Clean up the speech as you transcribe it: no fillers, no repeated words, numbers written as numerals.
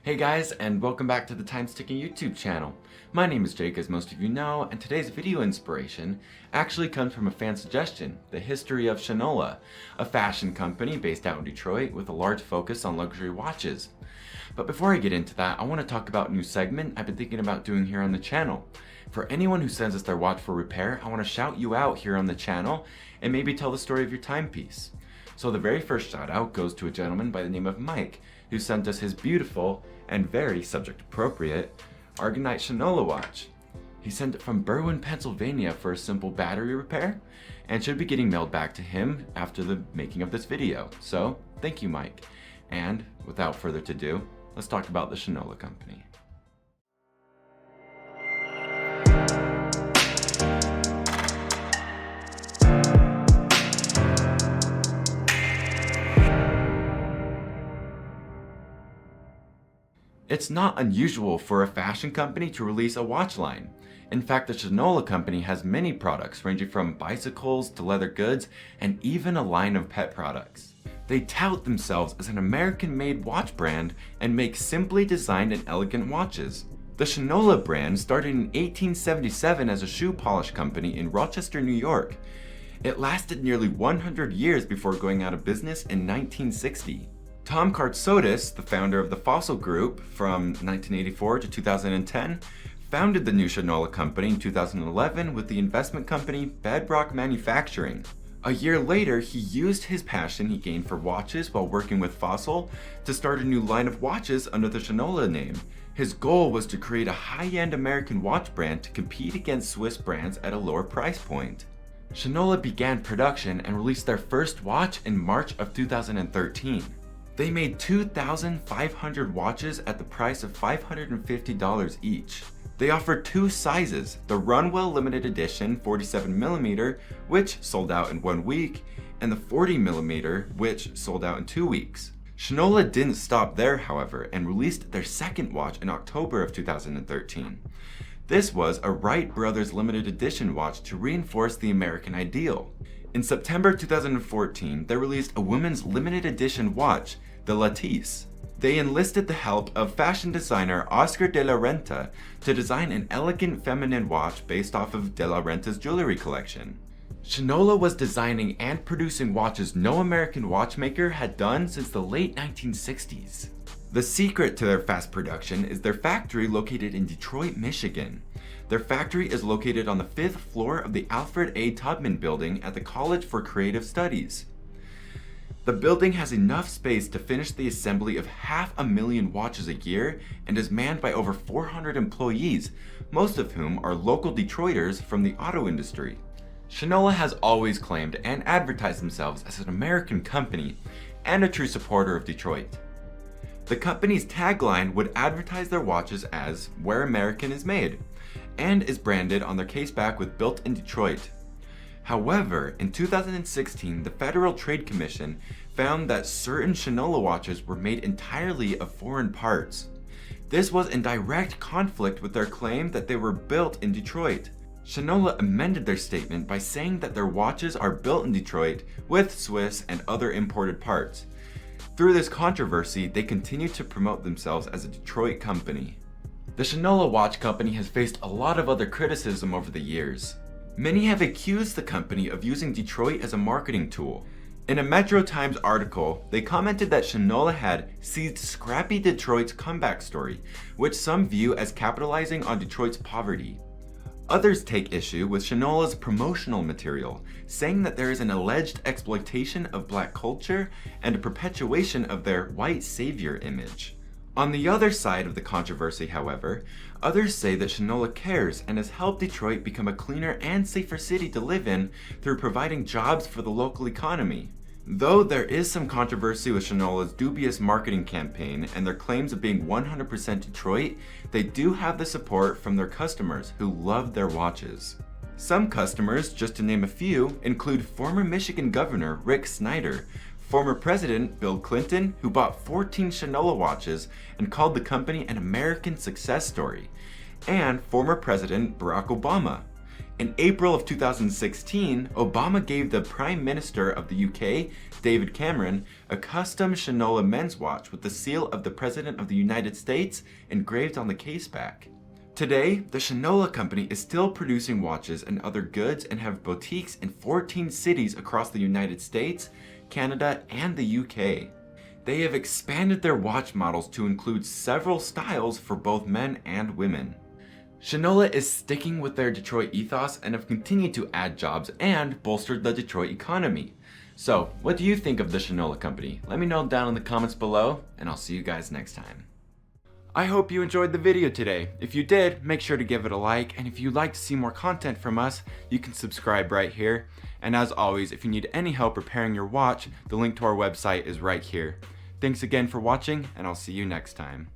Hey guys, and welcome back to the Time's Ticking YouTube channel. My name is Jake, as most of you know, and today's video inspiration actually comes from a fan suggestion, the history of Shinola, a fashion company based out in Detroit with a large focus on luxury watches. But before I get into that, I want to talk about a new segment I've been thinking about doing here on the channel. For anyone who sends us their watch for repair, I want to shout you out here on the channel and maybe tell the story of your timepiece. So the very first shout out goes to a gentleman by the name of Mike, who sent us his beautiful and very subject appropriate Argonite Shinola watch. He sent it from Berwyn, Pennsylvania for a simple battery repair and should be getting mailed back to him after the making of this video. So thank you, Mike. And without further ado, let's talk about the Shinola company. It's not unusual for a fashion company to release a watch line. In fact, the Shinola company has many products ranging from bicycles to leather goods and even a line of pet products. They tout themselves as an American-made watch brand and make simply designed and elegant watches. The Shinola brand started in 1877 as a shoe polish company in Rochester, New York. It lasted nearly 100 years before going out of business in 1960. Tom Kartsotis, the founder of the Fossil Group from 1984 to 2010, founded the new Shinola company in 2011 with the investment company Bedrock Manufacturing. A year later, he used his passion he gained for watches while working with Fossil to start a new line of watches under the Shinola name. His goal was to create a high-end American watch brand to compete against Swiss brands at a lower price point. Shinola began production and released their first watch in March of 2013. They made 2,500 watches at the price of $550 each. They offered two sizes, the Runwell Limited Edition 47mm, which sold out in 1 week, and the 40mm, which sold out in 2 weeks. Shinola didn't stop there, however, and released their second watch in October of 2013. This was a Wright Brothers limited edition watch to reinforce the American ideal. In September 2014, they released a women's limited edition watch, the Latisse. They enlisted the help of fashion designer Oscar de la Renta to design an elegant feminine watch based off of de la Renta's jewelry collection. Shinola was designing and producing watches no American watchmaker had done since the late 1960s. The secret to their fast production is their factory located in Detroit, Michigan. Their factory is located on the 5th floor of the Alfred A. Tubman building at the College for Creative Studies. The building has enough space to finish the assembly of 500,000 watches a year and is manned by over 400 employees, most of whom are local Detroiters from the auto industry. Shinola has always claimed and advertised themselves as an American company and a true supporter of Detroit. The company's tagline would advertise their watches as "Where American is Made" and is branded on their caseback with "Built in Detroit." However, in 2016, the Federal Trade Commission found that certain Shinola watches were made entirely of foreign parts. This was in direct conflict with their claim that they were built in Detroit. Shinola amended their statement by saying that their watches are built in Detroit with Swiss and other imported parts. Through this controversy, they continue to promote themselves as a Detroit company. The Shinola watch company has faced a lot of other criticism over the years. Many have accused the company of using Detroit as a marketing tool. In a Metro Times article, they commented that Shinola had seized scrappy Detroit's comeback story, which some view as capitalizing on Detroit's poverty. Others take issue with Shinola's promotional material, saying that there is an alleged exploitation of black culture and a perpetuation of their white savior image. On the other side of the controversy, however, others say that Shinola cares and has helped Detroit become a cleaner and safer city to live in through providing jobs for the local economy. Though there is some controversy with Shinola's dubious marketing campaign and their claims of being 100% Detroit, they do have the support from their customers who love their watches. Some customers, just to name a few, include former Michigan Governor Rick Snyder, former President Bill Clinton, who bought 14 Shinola watches and called the company an American success story, and former President Barack Obama. In April of 2016, Obama gave the Prime Minister of the UK, David Cameron, a custom Shinola men's watch with the seal of the President of the United States engraved on the case back. Today, the Shinola company is still producing watches and other goods and have boutiques in 14 cities across the United States, Canada, and the UK. They have expanded their watch models to include several styles for both men and women. Shinola is sticking with their Detroit ethos and have continued to add jobs and bolstered the Detroit economy. So, what do you think of the Shinola company? Let me know down in the comments below, and I'll see you guys next time. I hope you enjoyed the video today. If you did, make sure to give it a like, and if you'd like to see more content from us, you can subscribe right here. And as always, if you need any help repairing your watch, the link to our website is right here. Thanks again for watching, and I'll see you next time.